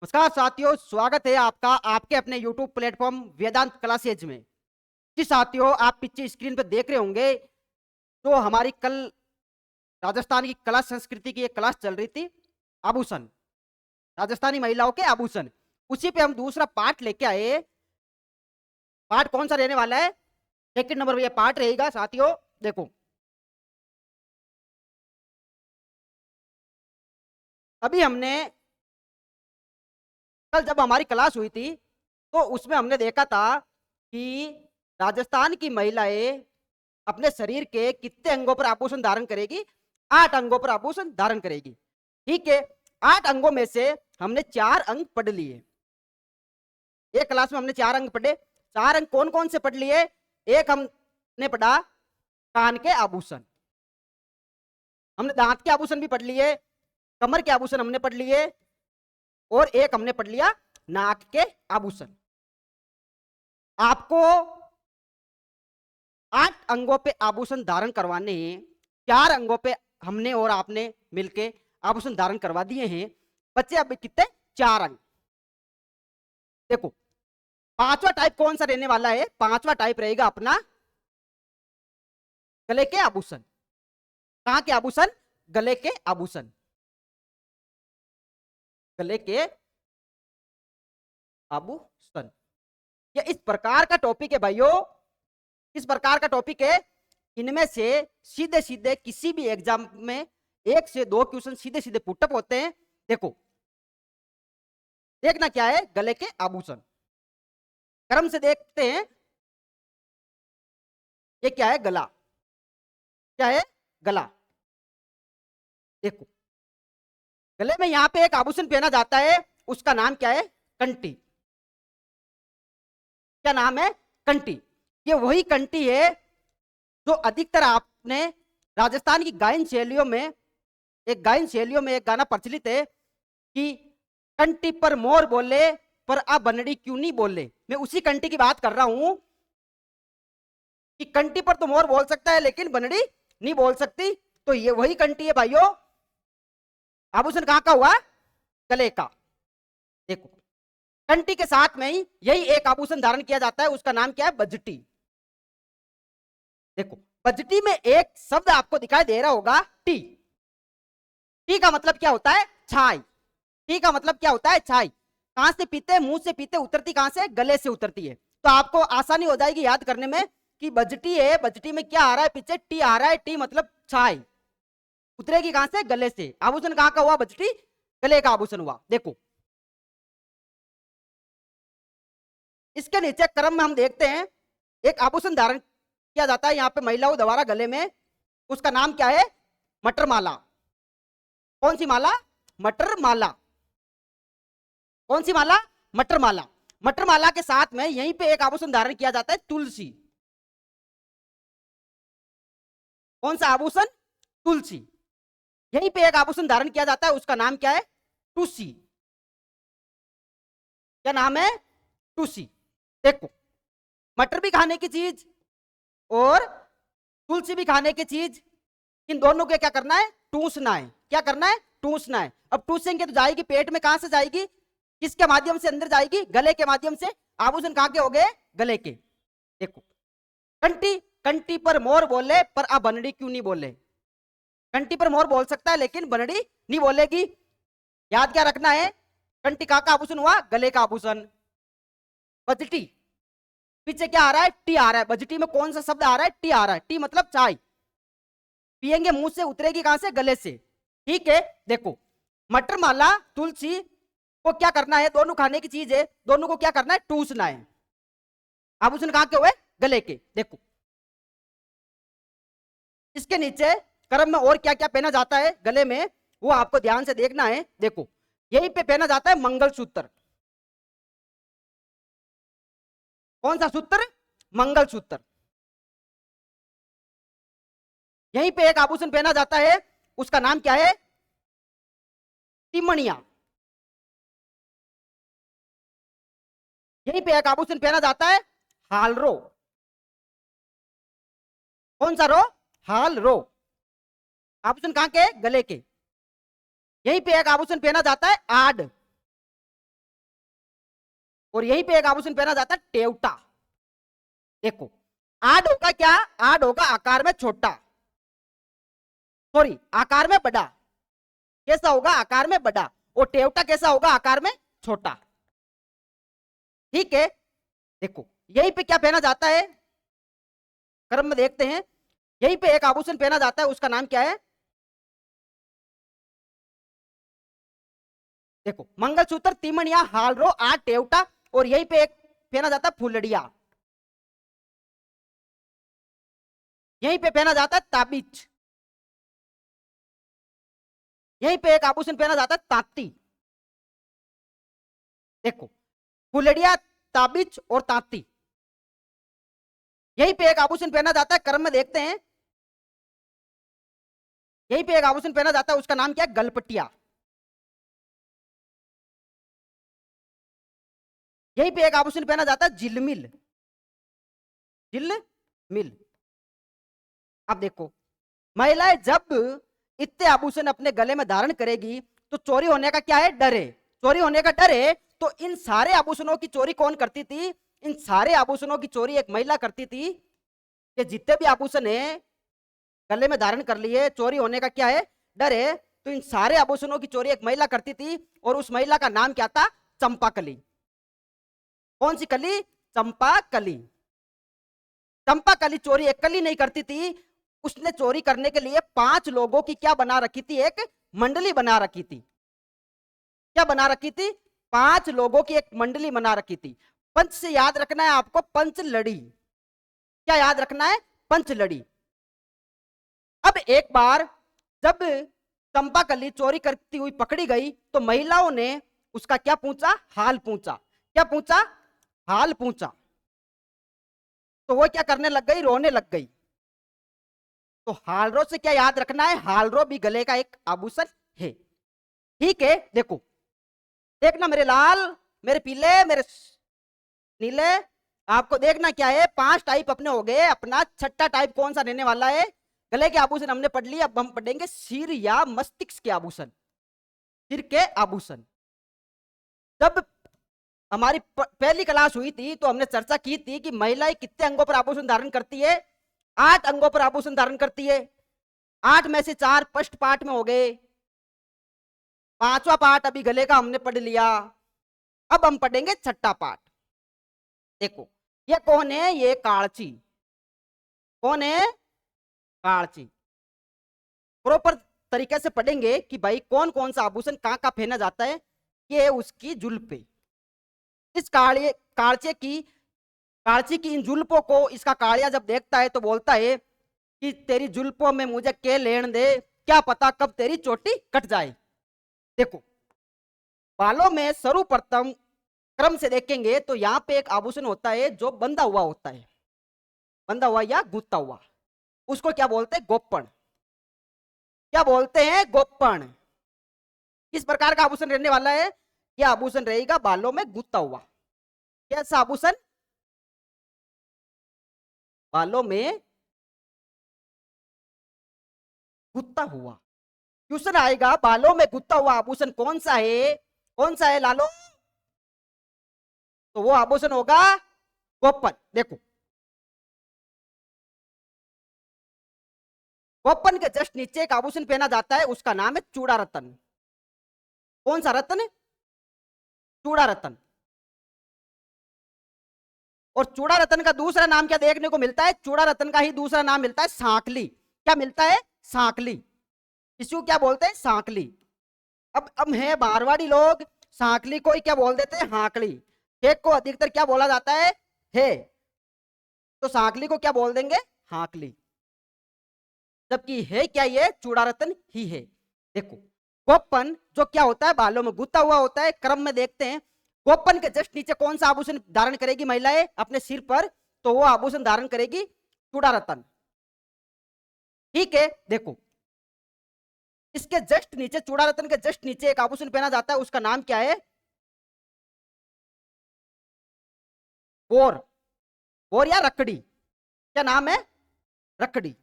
नमस्कार साथियों, स्वागत है आपका आपके अपने YouTube प्लेटफॉर्म वेदांत क्लासेज में। जी साथियों, आप पीछे स्क्रीन पर देख रहे होंगे तो हमारी कल राजस्थान की कला संस्कृति की एक क्लास चल रही थी, आभूषण, राजस्थानी महिलाओं के आभूषण। उसी पे हम दूसरा पार्ट लेके आए। पार्ट कौन सा रहने वाला है? सेकंड नंबर पे ये पार्ट रहेगा साथियों। देखो, अभी हमने कल जब हमारी क्लास हुई थी तो उसमें हमने देखा था कि राजस्थान की महिलाएं अपने शरीर के कितने अंगों पर आभूषण धारण करेगी? 8 अंगों पर आभूषण धारण करेगी। ठीक है, 8 अंगों में से हमने 4 अंग पढ़ लिए। एक क्लास में हमने 4 अंग पढ़े। 4 अंग कौन कौन से पढ़ लिए? एक हमने पढ़ा कान के आभूषण, हमने दांत के आभूषण भी पढ़ लिए, कमर के आभूषण हमने पढ़ लिए, और एक हमने पढ़ लिया नाक के आभूषण। आपको 8 अंगों पे आभूषण धारण करवाने हैं। 4 अंगों पे हमने और आपने मिलके आभूषण धारण करवा दिए हैं। बच्चे अब कितने? 4 अंग। देखो, पांचवा टाइप कौन सा रहने वाला है? पांचवा टाइप रहेगा अपना गले के आभूषण। कहां के आभूषण? गले के आभूषण। गले के आभूषण, ये इस प्रकार का टॉपिक है भाइयों, इस प्रकार का टॉपिक है। इनमें से सीधे सीधे किसी भी एग्जाम में 1 से 2 क्वेश्चन सीधे सीधे पुटअप होते हैं। देखो, देखना क्या है? गले के आभूषण। क्रम से देखते हैं। ये क्या है? गला। क्या है? गला। देखो, गले में यहां पे एक आभूषण पहना जाता है, उसका नाम क्या है? कंठी। क्या नाम है? कंठी। ये वही कंठी है जो अधिकतर आपने राजस्थान की गायन शैलियों में एक गाना प्रचलित है कि कंठी पर मोर बोले पर आ बनड़ी क्यों नहीं बोले। मैं उसी कंठी की बात कर रहा हूं कि कंठी पर तो मोर बोल सकता है लेकिन बनड़ी नहीं बोल सकती। तो ये वही कंठी है भाइयों। आभूषण कहां का हुआ? गले का। देखो, कंठी के साथ में ही यही एक आभूषण धारण किया जाता है, उसका नाम क्या है? बजटी। देखो, बजटी में एक शब्द आपको दिखाई दे रहा होगा, टी। टी का मतलब क्या होता है? छाई। टी का मतलब क्या होता है? छाई। कहां से पीते? मुंह से पीते। उतरती कहां से? गले से उतरती है। तो आपको आसानी हो जाएगी याद करने में कि बजटी है, बजटी में क्या आ रहा है? पीछे टी आ रहा है। टी मतलब छाई। उतरेगी कहां से? गले से। आभूषण कहां का हुआ? बजटी। गले का आभूषण हुआ। देखो, इसके नीचे क्रम में हम देखते हैं एक आभूषण धारण किया जाता है यहाँ पे महिलाओं द्वारा गले में। उसका नाम क्या है? मटर माला। कौन सी माला? मटर माला। कौन सी माला? मटर माला। मटर माला के साथ में यहीं पे एक आभूषण धारण किया जाता है, तुलसी। कौन सा आभूषण? तुलसी। यहीं पे एक आभूषण धारण किया जाता है, उसका नाम क्या है? टूसी। क्या नाम है? टूसी। देखो, मटर भी खाने की चीज और तुलसी भी खाने की चीज, इन दोनों को क्या करना है? टूसना है। क्या करना है? टूसना है। अब टूसेंगे तो जाएगी पेट में। कहां से जाएगी? किसके माध्यम से अंदर जाएगी? गले के माध्यम से। आभूषण कहां के हो गए? गले के। देखो, कंठी, कंठी पर मोर बोले पर अब बनड़ी क्यों नहीं बोले। कंठी पर मोर बोल सकता है लेकिन बनड़ी नहीं बोलेगी। याद क्या रखना है? कंठी का आभूषण हुआ? गले का आभूषण। बजटी, पीछे क्या आ रहा है? टी आ रहा है। बजटी में कौन सा शब्द आ रहा है? टी आ रहा है। टी मतलब चाय। पिएंगे मुंह से, उतरेगी कहां से? गले से। ठीक है। देखो, मटर माला, तुलसी को क्या करना है? दोनों खाने की चीज है, दोनों को क्या करना है? टूसना है। आभूषण कहां के हुए? गले के। देखो, इसके नीचे क्रम में और क्या क्या पहना जाता है गले में, वो आपको ध्यान से देखना है। देखो, यहीं पे पहना जाता है मंगलसूत्र। कौन सा सूत्र? मंगलसूत्र। यहीं पे एक आभूषण पहना जाता है, उसका नाम क्या है? टिमणिया। यहीं पे एक आभूषण पहना जाता है, हालरो। कौन सा रो? हाल रो। आभूषण कहां के? गले के। यहीं पे एक आभूषण पहना जाता है, आड। और यहीं पे एक आभूषण पहना जाता है टेवटा। देखो आड होगा क्या, आड होगा आकार में छोटा, सॉरी आकार में बड़ा, कैसा होगा आकार में बड़ा, और टेवटा कैसा होगा आकार में छोटा। ठीक है, देखो यहीं पे क्या पहना जाता है, क्रम में देखते हैं, यहीं पे एक आभूषण पहना जाता है, उसका नाम क्या है, देखो मंगलसूत्र, तिमणिया, हालरो, आठ टेवटा, और यहीं पे एक पहना जाता है फुलड़िया, यहीं पे पहना जाता है ताबीज, यहीं पे एक आभूषण पहना जाता है तांती। देखो फुलड़िया, ताबीज और तांती, यहीं पे एक आभूषण पहना जाता है, क्रम में देखते हैं, यहीं पे एक आभूषण पहना जाता है, उसका नाम क्या है, गलपटिया। यहीं पे एक आभूषण पहना जाता है झिलमिल, झिलमिल। अब देखो महिलाएं जब इतने आभूषण अपने गले में धारण करेगी तो चोरी होने का क्या है, डर है, चोरी होने का डर है। तो इन सारे आभूषणों की चोरी कौन करती थी, इन सारे आभूषणों की चोरी एक महिला करती थी। कि जितने भी आभूषण है गले में धारण कर लिए, चोरी होने का क्या है, डर है, तो इन सारे आभूषणों की चोरी एक महिला करती थी, और उस महिला का नाम क्या था, चंपाकली। कौन सी कली, चंपाकली। चंपाकली चोरी एक कली नहीं करती थी, उसने चोरी करने के लिए 5 लोगों की क्या बना रखी थी, एक मंडली बना रखी थी। क्या बना रखी थी, 5 लोगों की एक मंडली बना रखी थी। पंच से याद रखना है आपको, पंच लड़ी, क्या याद रखना है, पंच लड़ी। अब एक बार जब चंपाकली चोरी करती हुई पकड़ी गई तो महिलाओं ने उसका क्या पूछा, हाल पूछा। क्या पूछा, हाल पूछा। तो वो क्या करने लग गई, रोने लग गई। तो हालरो से क्या याद रखना है, हालरो भी गले का एक आभूषण है। ठीक है, देखो देखना मेरे लाल, मेरे पीले, मेरे नीले, आपको देखना क्या है, 5 टाइप अपने हो गए, अपना छठा टाइप कौन सा रहने वाला है, गले के आभूषण हमने पढ़ लिए, अब हम पढ़ेंगे सिर या मस्तिष्क के आभूषण। सिर के आभूषण, जब हमारी पहली क्लास हुई थी तो हमने चर्चा की थी कि महिलाएं कितने अंगों पर आभूषण धारण करती है, 8 अंगों पर आभूषण धारण करती है। 8 में से 4 फर्स्ट पार्ट में हो गए, 5वां पार्ट अभी गले का हमने पढ़ लिया। अब हम पढ़ेंगे छठा पार्ट। देखो ये कौन है, ये कालची। कौन है, कालची। प्रॉपर तरीके से पढ़ेंगे कि भाई कौन कौन सा आभूषण कहां कहां पहना जाता है। ये उसकी जुल्फ पे, इस कालची की इन जुल्फों को इसका कालिया जब देखता है तो बोलता है कि तेरी जुल्फों में मुझे के लेन दे, क्या पता कब तेरी चोटी कट जाए। देखो बालों में सर्वप्रथम क्रम से देखेंगे तो यहाँ पे एक आभूषण होता है जो बंधा हुआ होता है, बंधा हुआ या गूंथा हुआ, उसको क्या बोलते हैं, गोपण। क्या बोलते हैं, गोपण। किस प्रकार का आभूषण रहने वाला है, यह आभूषण रहेगा बालों में गूंथा हुआ। कैसा आभूषण, बालों में गुत्ता हुआ। क्वेश्चन आएगा बालों में गुत्ता हुआ आभूषण कौन सा है, कौन सा है लालो, तो वो आभूषण होगा गोपन। देखो गोपन के जस्ट नीचे एक आभूषण पहना जाता है, उसका नाम है चूड़ा रतन। कौन सा रतन, चूड़ा रतन। और चूड़ा रतन का दूसरा नाम क्या देखने को मिलता है, चूड़ा रतन का ही दूसरा नाम मिलता है सांकली। क्या मिलता है, सांकली। इसको क्या बोलते हैं, सांकली। अब है मारवाड़ी लोग, सांकली को ही क्या बोल देते हैं, हाकली। केक को अधिकतर क्या बोला जाता है, तो सांकली को क्या बोल देंगे, हाकली। जबकि है क्या, ये चूड़ा रतन ही है। देखो गोपन जो क्या होता है, बालों में गुत्ता हुआ होता है। क्रम में देखते हैं, गोपन के जस्ट नीचे कौन सा आभूषण धारण करेगी महिलाएं अपने सिर पर, तो वो आभूषण धारण करेगी चूड़ा रतन। ठीक है, देखो इसके जस्ट नीचे, चूड़ा रतन के जस्ट नीचे एक आभूषण पहना जाता है, उसका नाम क्या है, बोर। बोर या रकड़ी, क्या नाम है, रकड़ी।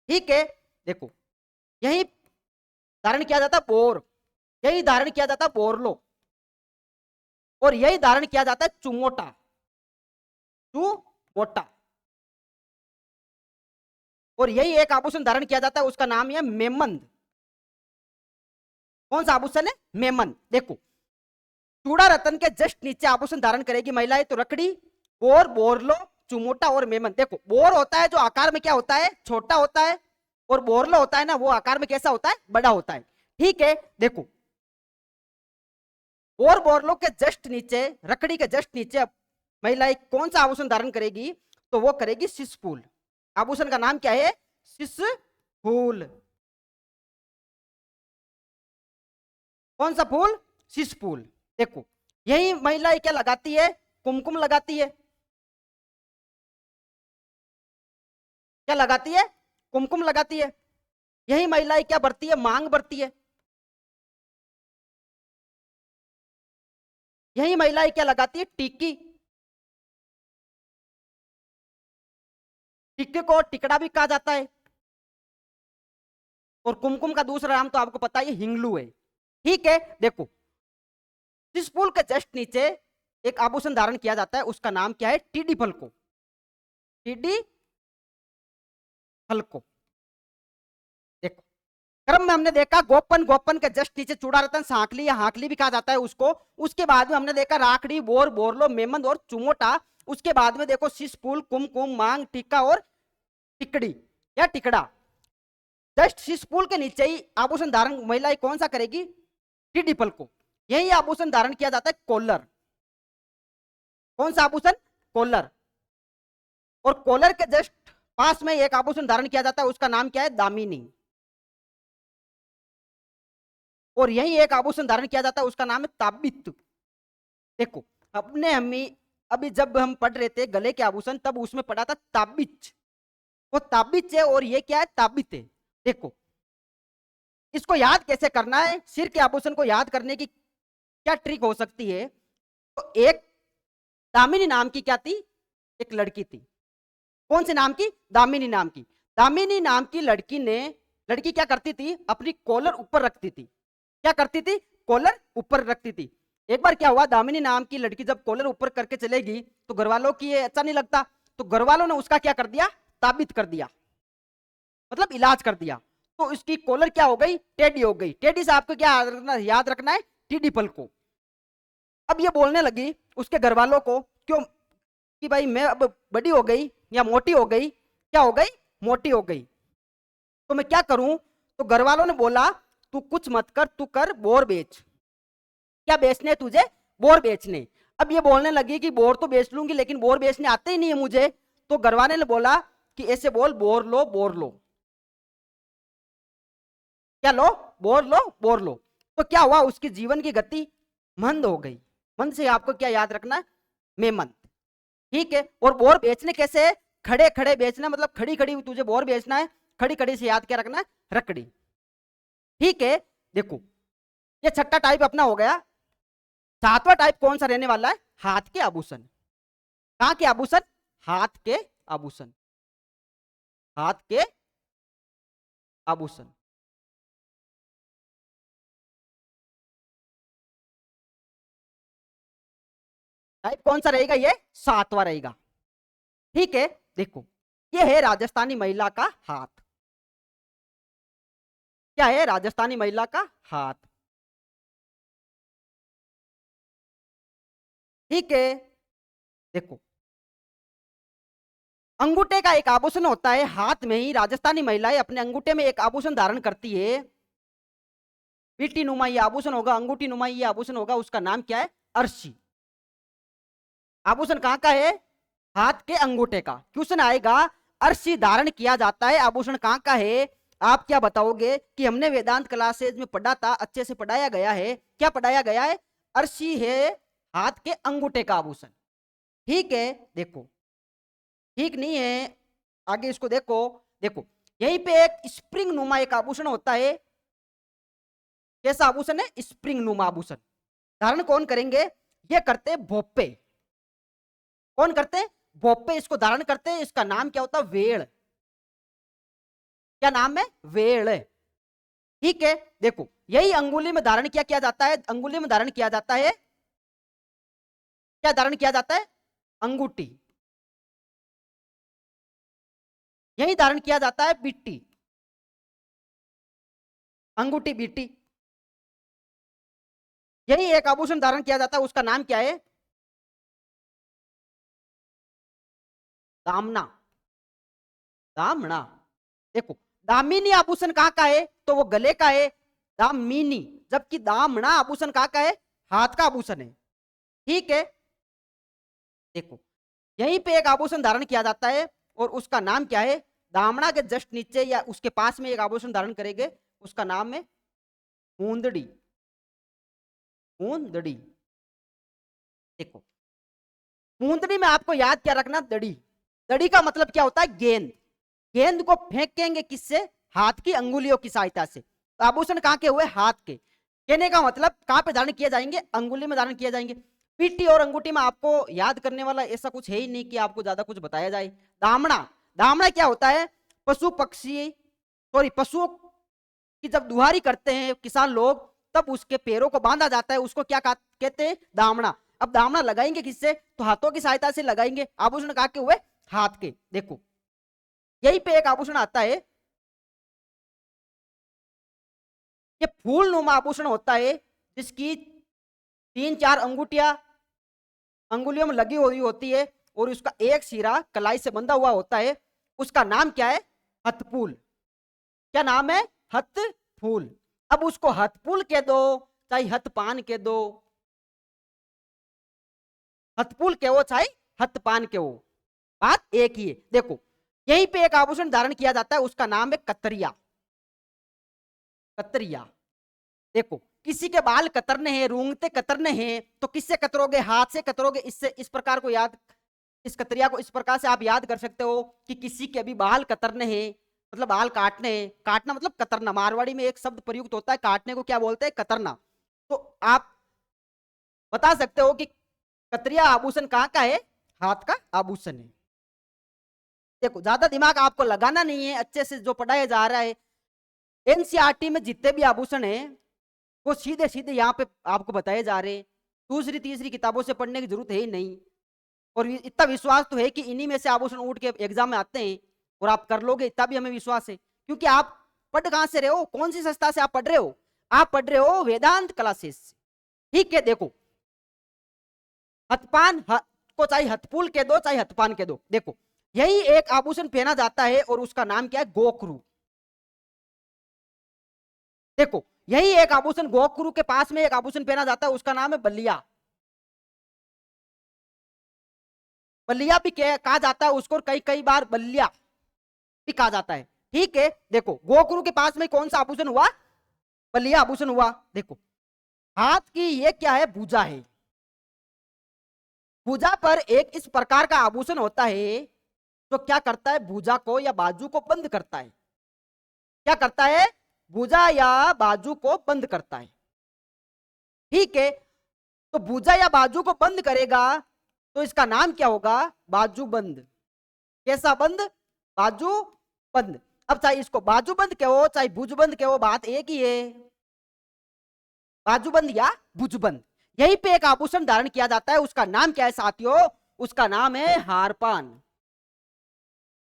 ठीक है, देखो यही धारण किया जाता बोर, यही धारण किया जाता बोरलो। और यही धारण किया जाता है चुमोटा, चुमोटा। और यही एक आभूषण धारण किया जाता है, उसका नाम है मेमंद। कौन सा आभूषण है? मेमंद। देखो, चूड़ा रतन के जस्ट नीचे आभूषण धारण करेगी महिलाएं तो रकड़ी, बोर, बोरलो, चुमोटा और मेमंद। देखो, बोर होता है जो आकार में क्या होता है? छोटा होता है, और बोरलो होता है ना, वो आकार में कैसा होता है? बड़ा होता है। ठीक है, देखो, बोर, बोरलो के जस्ट नीचे, रकड़ी के जस्ट नीचे महिलाएं कौन सा आभूषण धारण करेगी? तो वो करेगी शिशफूल। आभूषण का नाम क्या है? शिशफूल। कौन सा फूल? शिशफूल। देखो, यही महिलाएं क्या लगाती है? कुमकुम लगाती है। क्या लगाती है? कुमकुम लगाती है। यही महिलाएं क्या बरती है? मांग बरती है। यही महिलाएं क्या लगाती है? टिक्की। टिक्के को टिकड़ा भी कहा जाता है। और कुमकुम का दूसरा नाम तो आपको पता ही, हिंगलू है। ठीक है, देखो, जिस फूल के जस्ट नीचे एक आभूषण धारण किया जाता है उसका नाम क्या है? टीडी फल को। टीडी फल को। देखो, क्रम में हमने देखा गोपन, गोपन के जस्ट नीचे चूड़ा रतन, सांकली या हाकली भी कहा जाता है उसको। उसके बाद में हमने देखा राखड़ी, बोर, बोरलो, मेमंद और चुमोटा। उसके बाद में देखो शिशफूल, कुमकुम, मांग, टिक्का और टिकड़ी या टिकड़ा। जस्ट शिशफूल के नीचे ही आभूषण धारण महिलाएं कौन सा करेगी? टीडी फल को। यही आभूषण धारण किया जाता है कॉलर। कौन सा आभूषण? कॉलर। और कॉलर के जस्ट पास में एक आभूषण धारण किया जाता है, उसका नाम क्या है? दामिनी। और यही एक आभूषण धारण किया जाता है, उसका नाम है ताबित। देखो, अपने हमें अभी जब हम पढ़ रहे थे गले के आभूषण, तब उसमें पढ़ा था ताबिज। वो ताबिज है और ये क्या है? ताबित है। देखो, इसको याद कैसे करना है? सिर के आभूषण को याद करने की क्या ट्रिक हो सकती है? तो एक दामिनी नाम की क्या थी? एक लड़की थी। कौन से नाम की? दामिनी नाम की। दामिनी नाम की लड़की क्या करती थी? अपनी कॉलर ऊपर रखती थी। क्या करती थी? कॉलर ऊपर रखती थी। एक बार क्या हुआ, दामिनी नाम की लड़की जब कॉलर ऊपर करके चलेगी तो घर वालों की ये अच्छा नहीं लगता, तो घर वालों ने उसका क्या कर दिया? ताबित कर दिया, मतलब इलाज कर दिया। तो इसकी कॉलर क्या हो गई? टेढ़ी हो गई। टेढ़ी से आपको क्या याद रखना है? टीडी फल को। अब ये बोलने लगी उसके घर वालों को, क्यों कि भाई मैं अब बड़ी हो गई या मोटी हो गई। क्या हो गई? मोटी हो गई। तो मैं क्या करूं? तो घर वालों ने बोला तू कुछ मत कर, तू कर बोर बेच। क्या बेचने तुझे? बोर बेचने। अब ये बोलने लगी कि बोर तो बेच लूंगी लेकिन बोर बेचने आते ही नहीं है मुझे। तो घर वाले ने बोला कि ऐसे बोल, बोर लो, बोर लो। क्या लो? बोर लो, बोर लो। तो क्या हुआ? उसकी जीवन की गति मंद हो गई। मंद से आपको क्या याद रखना है? मेमंद। ठीक है, और बोर बेचने कैसे? खड़े खड़े बेचना, मतलब खड़ी खड़ी तुझे बोर बेचना है। खड़ी खड़ी से याद क्या रखना है? रकड़ी। ठीक है, देखो, ये छठा टाइप अपना हो गया। सातवां टाइप कौन सा रहने वाला है? हाथ के आभूषण। कहां के आभूषण? हाथ के आभूषण। हाथ के आभूषण। टाइप कौन सा रहेगा? ये सातवां रहेगा। ठीक है, देखो, ये है राजस्थानी महिला का हाथ। क्या है? राजस्थानी महिला का हाथ। ठीक है, देखो, अंगूठे का एक आभूषण होता है हाथ में ही। राजस्थानी महिलाएं अपने अंगूठे में एक आभूषण धारण करती है। बीटी नुमा ये आभूषण होगा, अंगूठी नुमा ये आभूषण होगा। उसका नाम क्या है? अर्शी। आभूषण कहां का है? हाथ के अंगूठे का। क्वेश्चन आएगा, अर्शी धारण किया जाता है, आभूषण कहां का है? आप क्या बताओगे? कि हमने वेदांत क्लासेज में पढ़ा था, अच्छे से पढ़ाया गया है। क्या पढ़ाया गया है? अर्शी है हाथ के अंगूठे का आभूषण। ठीक है, देखो, ठीक नहीं है, आगे इसको देखो। देखो, यहीं पे एक स्प्रिंग नुमा एक आभूषण होता है। कैसा आभूषण है? स्प्रिंग नुमा आभूषण। धारण कौन करेंगे? ये करते भोपे। कौन करते? भोपे इसको धारण करते हैं। इसका नाम क्या होता है? वेड़। क्या नाम है? वेड़। ठीक है, देखो, यही अंगुली में धारण किया जाता है। अंगुली में धारण किया जाता है क्या धारण किया जाता है? अंगूठी। यही धारण किया जाता है बिट्टी, अंगूठी बिट्टी। यही एक आभूषण धारण किया जाता है, उसका नाम क्या है? दामना, दामना। देखो, दामिनी आभूषण कहाँ का है? तो वो गले का है, दामिनी। जबकि दामना आभूषण कहाँ का है? हाथ का आभूषण है। ठीक है, देखो यहीं पे एक आभूषण धारण किया जाता है और उसका नाम क्या है? दामना के जस्ट नीचे या उसके पास में एक आभूषण धारण करेंगे, उसका नाम है मुंदड़ी, मुंदड़ी। देखो, मुंदड़ी में आपको याद क्या रखना? दड़ी। दड़ी का मतलब क्या होता है? गेंद। गेंद को फेंकेंगे किससे? हाथ की अंगुलियों की सहायता से। तो आभूषण कहाँ के हुए? हाथ के। कहने का मतलब कहाँ पे धारण किए जाएंगे? अंगुली में धारण किए जाएंगे। पीठी और अंगूठी में आपको याद करने वाला ऐसा कुछ है ही नहीं कि आपको ज्यादा कुछ बताया जाए। दामना, दामना क्या होता है? पशु पक्षी, सॉरी, पशुओं की जब दुहारी करते हैं किसान लोग, तब उसके पैरों को बांधा जाता है, उसको क्या कहते हैं? दामना। अब दामना लगाएंगे किससे? तो हाथों की सहायता से लगाएंगे। आभूषण कहाँ के हुए? हाथ के। देखो, यहीं पे एक आभूषण आता है, ये फूल नुमा आभूषण होता है, जिसकी 3-4 अंगूठियां अंगुलियों में लगी हुई होती है और उसका एक सिरा कलाई से बंधा हुआ होता है। उसका नाम क्या है? हथफूल। क्या नाम है? हथफूल। अब उसको हथफूल कह दो चाहे हथपान कह दो, हथफूल कहो चाहे हथपान कहो, बात एक ही है। देखो, यहीं पे एक आभूषण धारण किया जाता है, उसका नाम है कतरिया, कतरिया। देखो, किसी के बाल कतरने हैं, रूंगते कतरने हैं, तो किससे कतरोगे? हाथ से कतरोगे। इससे इस प्रकार को याद, इस कतरिया को इस प्रकार से आप याद कर सकते हो कि किसी के अभी बाल कतरने हैं, मतलब बाल काटने हैं। काटना मतलब कतरना। मारवाड़ी में एक शब्द प्रयुक्त होता है काटने को, क्या बोलते हैं? कतरना। तो आप बता सकते हो कि कतरिया आभूषण कहाँ का है? हाथ का आभूषण है। देखो, ज्यादा दिमाग आपको लगाना नहीं है, अच्छे से जो पढ़ाया जा रहा है। एनसीईआरटी में जितने भी आभूषण है वो सीधे सीधे यहाँ पे आपको बताए जा रहे हैं। दूसरी तीसरी किताबों से पढ़ने की जरूरत है ही नहीं। और इतना विश्वास तो है कि इन्हीं में से आभूषण उठ के एग्जाम में आते हैं और आप कर लोगे, इतना भी हमें विश्वास है। क्योंकि आप पढ़ कहां से रहे हो? कौन सी संस्था से आप पढ़ रहे हो? आप पढ़ रहे हो वेदांत क्लासेस से। ठीक है, देखो, हथपान को चाहे हथफूल के दो चाहे हथपान के दो। देखो, यही एक आभूषण पहना जाता है और उसका नाम क्या है? गोखरू। देखो, यही एक आभूषण, गोखरू के पास में एक आभूषण पहना जाता है, उसका नाम है बलिया। बलिया भी कहा जाता है उसको, कई कई बार बलिया भी कहा जाता है। ठीक है, देखो, गोखरू के पास में कौन सा आभूषण हुआ? बलिया आभूषण हुआ। देखो, हाथ की ये क्या है? भुजा है। भुजा पर एक इस प्रकार का आभूषण होता है जो क्या करता है? भुजा को या बाजू को बंद करता है। क्या करता है? भुजा या बाजू को बंद करता है। ठीक है, तो भुजा या बाजू को बंद करेगा तो इसका नाम क्या होगा? बाजू बंद। कैसा बंद? बाजू बंद। अब चाहे इसको बाजू बंद कहो चाहे भुजबंद कहो, बात एक ही है, बाजूबंद या भुजबंद। यहीं पे एक आभूषण धारण किया जाता है, उसका नाम क्या है साथियों? उसका नाम है हारपान।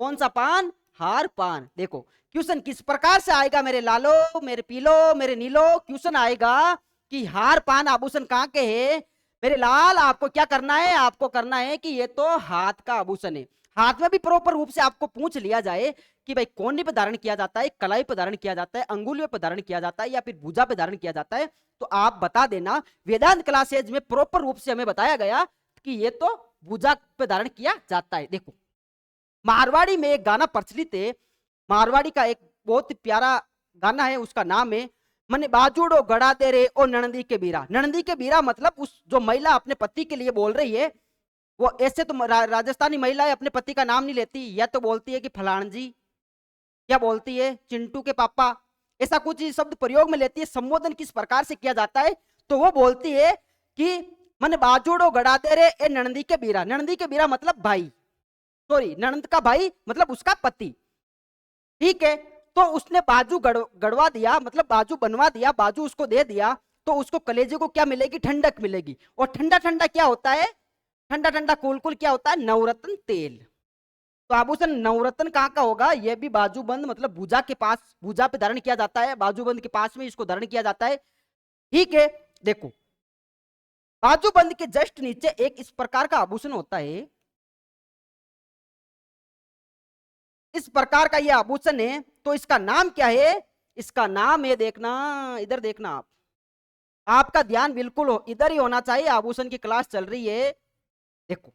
कौन सा पान? हारपान। देखो, क्वेश्चन किस प्रकार से आएगा मेरे लालो, मेरे पीलो, मेरे नीलो? क्वेश्चन आएगा कि हारपान आभूषण कहाँ के है? मेरे लाल, आपको क्या करना है? आपको करना है कि ये तो हाथ का आभूषण है। हाथ में भी प्रॉपर रूप से आपको पूछ लिया जाए कि भाई कोहनी पर धारण किया जाता है, कलाई पर धारण किया जाता है, अंगुलियों पर धारण किया जाता है या फिर भुजा पर धारण किया जाता है, तो आप बता देना। वेदांत क्लासेज में प्रॉपर रूप से हमें बताया गया कि ये तो भुजा पे धारण किया जाता है। देखो, मारवाड़ी में एक गाना प्रचलित है, मारवाड़ी का एक बहुत प्यारा गाना है, उसका नाम है मने बाजूड़ो गड़ा दे रे ओ ननदी के बीरा। ननदी के बीरा मतलब उस जो महिला अपने पति के लिए बोल रही है, वो ऐसे तो राजस्थानी महिलाएं अपने पति का नाम नहीं लेती, या तो बोलती है कि फलान जी, क्या बोलती है? चिंटू के पापा, ऐसा कुछ शब्द प्रयोग में लेती है। संबोधन किस प्रकार से किया जाता है? तो वो बोलती है कि मन बाजूड़ो गड़ा दे रे ए ननदी के बीरा। ननदी के बीरा मतलब भाई, सॉरी, ननद का भाई मतलब उसका पति। ठीक है, तो उसने बाजू गड़वा दिया, मतलब बाजू बनवा दिया, बाजू उसको दे दिया, तो उसको कलेजे को क्या मिलेगी? ठंडक मिलेगी। और ठंडा ठंडा क्या होता है? ठंडा ठंडा कूल कूल क्या होता है? नवरत्न तेल। तो आभूषण नवरत्न कहाँ का होगा? यह भी बाजूबंद मतलब भुजा के पास, भुजा पे धारण किया जाता है, बाजूबंद के पास में इसको धारण किया जाता है। ठीक है, देखो बाजूबंद के जस्ट नीचे एक इस प्रकार का आभूषण होता है, इस प्रकार का यह आभूषण है। तो इसका नाम क्या है? इसका नाम है, देखना इधर, देखना आप, आपका ध्यान बिल्कुल इधर ही होना चाहिए, आभूषण की क्लास चल रही है। देखो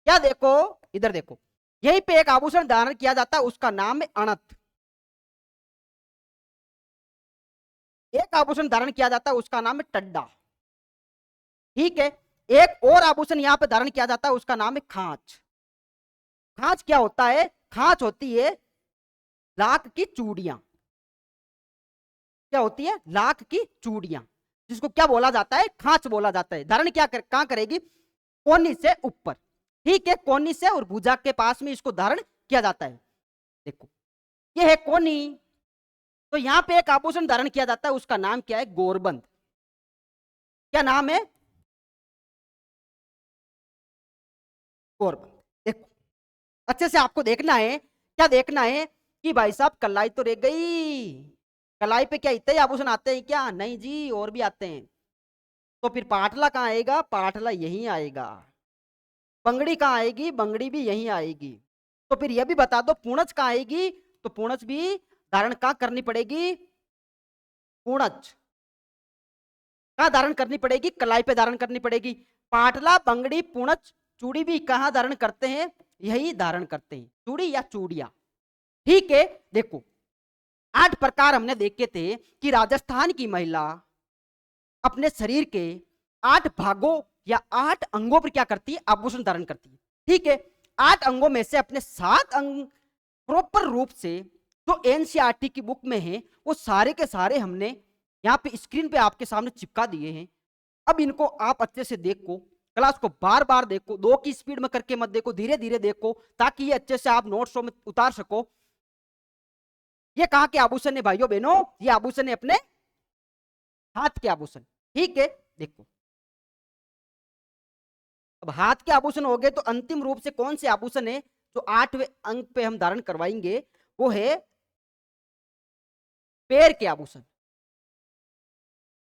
क्या, देखो इधर देखो, यहीं पे एक आभूषण धारण किया जाता है, उसका नाम है अणत। एक आभूषण धारण किया जाता है, उसका नाम है टड्डा। ठीक है, एक और आभूषण यहां पे धारण किया जाता है, उसका नाम है खांच। खांच क्या होता है? खांच होती है लाख की चूड़ियां। क्या होती है? लाख की चूड़ियां, जिसको क्या बोला जाता है? खांच बोला जाता है। धारण क्या कहां करेगी? कोहनी से ऊपर। ठीक है, कोहनी से और भुजा के पास में इसको धारण किया जाता है। देखो ये है कोहनी, तो यहां पे एक आभूषण धारण किया जाता है, उसका नाम क्या है? गोरबंद। क्या नाम है? गोरबंद। देखो अच्छे से आपको देखना है, क्या देखना है कि भाई साहब कलाई तो रह गई, कलाई पे क्या इतने ही आभूषण आते हैं क्या? नहीं जी, और भी आते हैं। तो फिर पाटला कहाँ आएगा? पाटला यहीं आएगा। बंगड़ी कहाँ आएगी? बंगड़ी भी यहीं आएगी। तो फिर यह भी बता दो पूणच कहाँ आएगी? तो पूणच भी धारण कहाँ करनी पड़ेगी? पूणच कहाँ धारण करनी पड़ेगी? कलाई पे धारण करनी पड़ेगी। पाटला, बंगड़ी, पूणच, चूड़ी भी कहाँ धारण करते हैं? यही धारण करते हैं, चूड़ी या चूड़िया। ठीक है, देखो 8 प्रकार हमने देखे थे कि राजस्थान की महिला अपने शरीर के 8 भागों या 8 अंगों पर क्या करती है? आभूषण धारण करती है। ठीक है, 8 अंगों में से अपने 7 अंग प्रॉपर रूप से जो एनसीईआरटी की बुक में है, वो सारे के सारे हमने यहाँ पे स्क्रीन पे आपके सामने चिपका दिए हैं। अब इनको आप अच्छे से देखो, क्लास को बार बार देखो, 2 की स्पीड में करके मत देखो, धीरे धीरे देखो, ताकि ये अच्छे से आप नोट्स में उतार सको। ये कहाँ के आभूषण है भाइयों बहनों? ये आभूषण है अपने हाथ के आभूषण। ठीक है, देखो अब हाथ के आभूषण हो गए, तो अंतिम रूप से कौन से आभूषण है जो 8वें अंक पे हम धारण करवाएंगे? वो है पैर के आभूषण।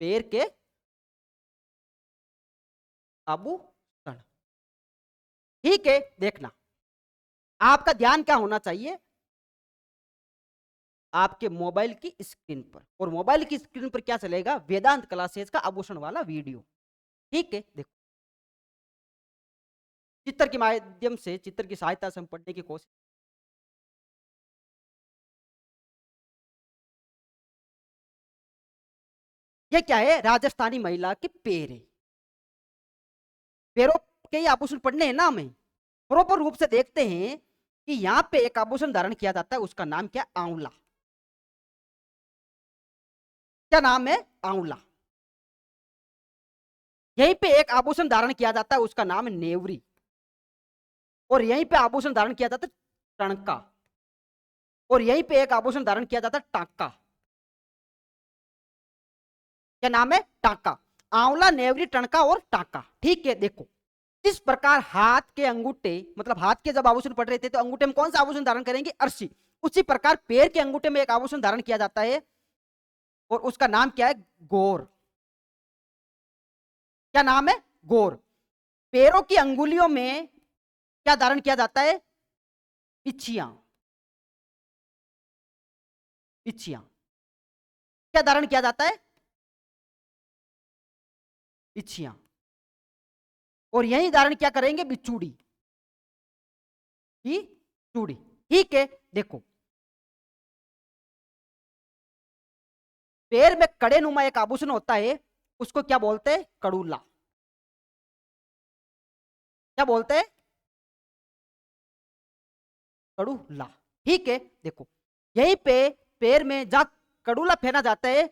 पैर के आभूषण। ठीक है, देखना आपका ध्यान क्या होना चाहिए? आपके मोबाइल की स्क्रीन पर, और मोबाइल की स्क्रीन पर क्या चलेगा? वेदांत क्लासेस का आभूषण वाला वीडियो। ठीक है, देखो चित्र के माध्यम से, चित्र की सहायता से हम पढ़ने की कोशिश। ये क्या है? राजस्थानी महिला के पैर है। पैरों के ही आभूषण पढ़ने हैं ना हमें। प्रॉपर रूप से देखते हैं कि यहां पे एक आभूषण धारण किया जाता है, उसका नाम क्या? आंवला। क्या नाम है? आंवला। यहीं पे एक आभूषण धारण किया जाता है, उसका नाम है नेवरी। और यहीं पे आभूषण धारण किया जाता है टणका। और यहीं पे एक आभूषण धारण किया जाता है टाका। क्या नाम है? टाका। आंवला, नेवरी, टणका और टाका। ठीक है, देखो इस प्रकार हाथ के अंगूठे, मतलब हाथ के जब आभूषण पड़ रहे थे तो अंगूठे में कौन सा आभूषण धारण करेंगे? अर्शी। उसी प्रकार पैर के अंगूठे में एक आभूषण धारण किया जाता है, और उसका नाम क्या है? गोर। क्या नाम है? गोर। पैरों की अंगुलियों में क्या धारण किया जाता है? पिछियां। पिछियां क्या धारण किया जाता है? पिछियां। और यही धारण क्या करेंगे? बिचूड़ी की चूड़ी। ठीक है, देखो पैर में कड़े नुमा एक आभूषण होता है, उसको क्या बोलते हैं? कड़ूला। क्या बोलते हैं? कड़ूला। ठीक है, देखो यहीं पे पैर में जहां कड़ूला पहना जाता है,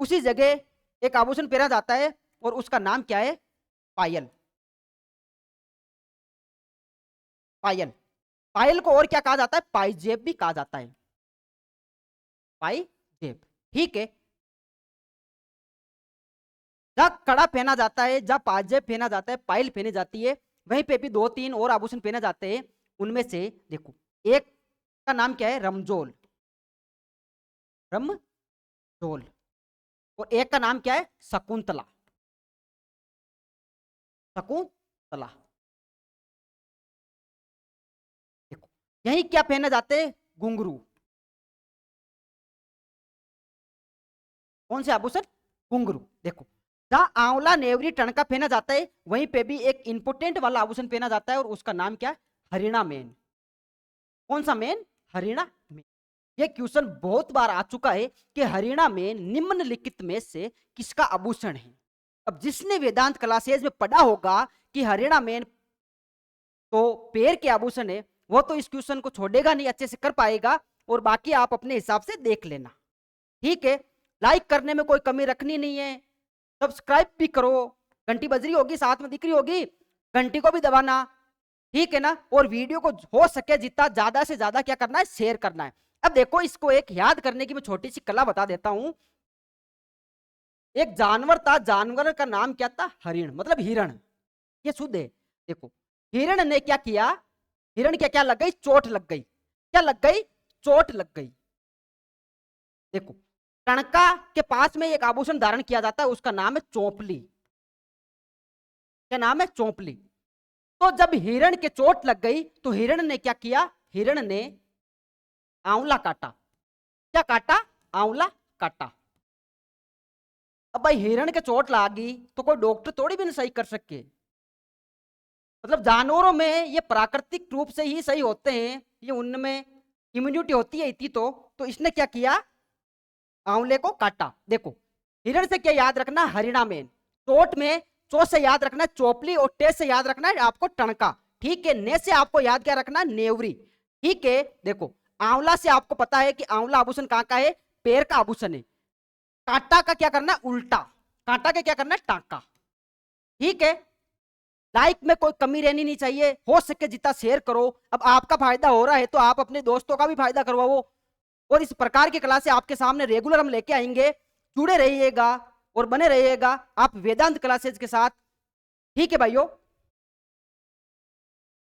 उसी जगह एक आभूषण पहना जाता है, और उसका नाम क्या है? पायल। पायल। पायल को और क्या कहा जाता है? पाइजेब भी कहा जाता है। पाइजेब। ठीक है, जहाँ कड़ा पहना जाता है, जहाँ पाजेब पहना जाता है, पायल पहनी जाती है, वहीं पे भी 2-3 और आभूषण पहने जाते हैं। उनमें से देखो, एक का नाम क्या है? रमजोल, रमजोल। और एक का नाम क्या है? शकुंतला, शकुंतला। देखो, यही क्या पहने जाते हैं? घुंघरू। कौन से आभूषण? घुंघरू। देखो, जहां आंवला, नेवरी, टणका पहना जाता है, वहीं पे भी एक इंपोर्टेंट वाला आभूषण पहना जाता है, और उसका नाम क्या है? हरिणा मेन। कौन सा मेन? हरिणा मेन। यह क्वेश्चन बहुत बार आ चुका है कि हरिणा मेन निम्नलिखित में से किसका आभूषण है। अब जिसने वेदांत क्लासेज में पढ़ा होगा कि हरिणा मेन तो पैर के आभूषण है, वो तो इस क्वेश्चन को छोड़ेगा नहीं, अच्छे से कर पाएगा। और बाकी आप अपने हिसाब से देख लेना, ठीक है। लाइक करने में कोई कमी रखनी नहीं है, सब्सक्राइब भी करो, घंटी बज रही होगी, साथ में दिख रही होगी, घंटी को भी दबाना, ठीक है ना। और वीडियो को हो सके जितना ज्यादा से ज्यादा क्या करना है? शेयर करना है। अब देखो, इसको एक याद करने की मैं छोटी सी कला बता देता हूं। एक जानवर था, जानवर का नाम क्या था? हरिण, मतलब हिरण, ये शुद्ध है। देखो, हिरण ने क्या किया? हिरण क्या क्या लग गई? चोट लग गई। क्या लग गई? चोट लग गई। देखो, टणका के पास में एक आभूषण धारण किया जाता है, उसका नाम है चौपली। क्या नाम है? चौपली। तो जब हिरण के चोट लग गई तो हिरण ने क्या किया? हिरण ने आंवला काटा। क्या काटा? आंवला काटा। अब भाई हिरण के चोट लागी तो कोई डॉक्टर थोड़ी भी नहीं सही कर सके। मतलब जानवरों में ये प्राकृतिक रूप से ही सही होते हैं, ये उनमें इम्यूनिटी होती है इतनी। तो इसने क्या किया? आंवले को काटा। देखो, हिरण से क्या याद रखना? हरिणा मेन। चोट में चो से याद रखना चोपली, और टे से याद रखना है आपको टणका, ठीक है। ने से आपको याद क्या रखना? नेवरी, ठीक है। देखो, आंवला से आपको पता है कि आंवला आभूषण कहां का है? पैर का आभूषण है। कांटा का क्या करना? उल्टा। कांटा का क्या करना? टाका, ठीक है। लाइक में कोई कमी रहनी नहीं चाहिए, हो सके जितना शेयर करो। अब आपका फायदा हो रहा है तो आप अपने दोस्तों का भी फायदा करवाओ। और इस प्रकार की क्लासे आपके सामने रेगुलर हम लेके आएंगे, जुड़े रहिएगा और बने रहिएगा आप वेदांत क्लासेज के साथ, ठीक है भाइयों।